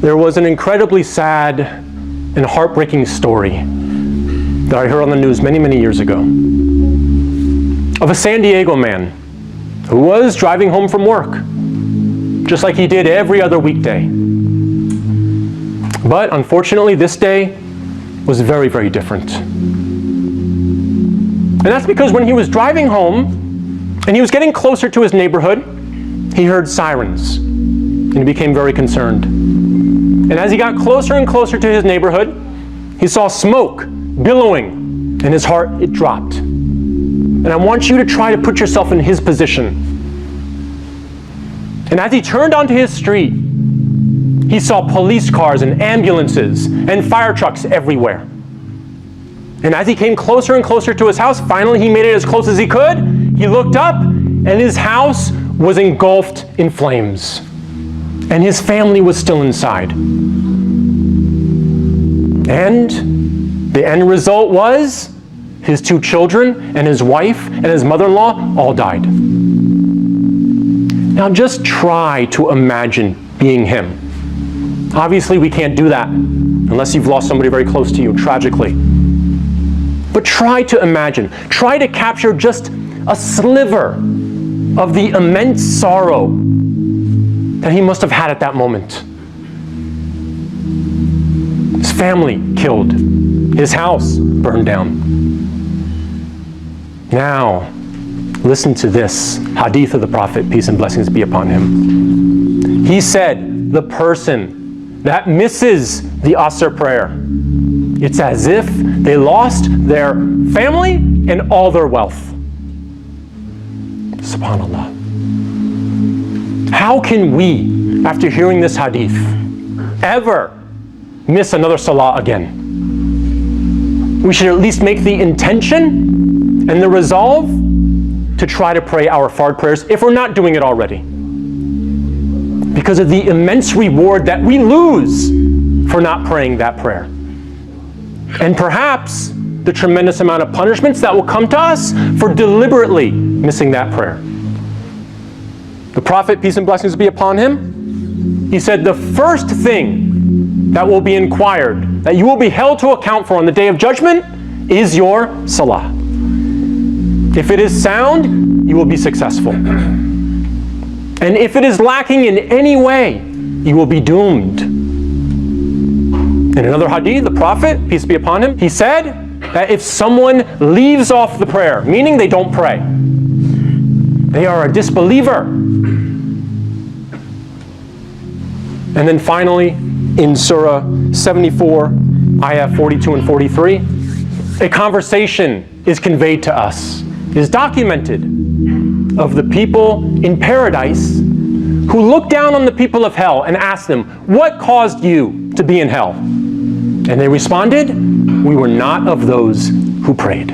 There was an incredibly sad and heartbreaking story that I heard on the news many, many years ago of a San Diego man who was driving home from work, just like he did every other weekday. But unfortunately, this day was very, very different. And that's because when he was driving home and he was getting closer to his neighborhood, he heard sirens and he became very concerned. And as he got closer and closer to his neighborhood, he saw smoke billowing and his heart, it dropped. And I want you to try to put yourself in his position. And as he turned onto his street, he saw police cars and ambulances and fire trucks everywhere. And as he came closer and closer to his house, finally he made it as close as he could. He looked up and his house was engulfed in flames. And his family was still inside. And the end result was his 2 children and his wife and his mother-in-law all died. Now just try to imagine being him. Obviously we can't do that unless you've lost somebody very close to you, tragically. But try to imagine, try to capture just a sliver of the immense sorrow that he must have had at that moment. His family killed, his house burned down. Now, listen to this hadith of the Prophet, peace and blessings be upon him. He said, the person that misses the Asr prayer, it's as if they lost their family and all their wealth. SubhanAllah. How can we, after hearing this hadith, ever miss another salah again? We should at least make the intention and the resolve to try to pray our fard prayers if we're not doing it already, because of the immense reward that we lose for not praying that prayer, and perhaps the tremendous amount of punishments that will come to us for deliberately missing that prayer. The Prophet, peace and blessings be upon him, he said the first thing that will be inquired, that you will be held to account for on the Day of Judgment, is your salah. If it is sound, you will be successful. And if it is lacking in any way, you will be doomed. In another hadith, the Prophet, peace be upon him, he said that if someone leaves off the prayer, meaning they don't pray, they are a disbeliever. And then finally, in Surah 74, ayah 42 and 43, a conversation is conveyed to us, is documented, of the people in paradise who looked down on the people of hell and asked them, what caused you to be in hell? And they responded, we were not of those who prayed.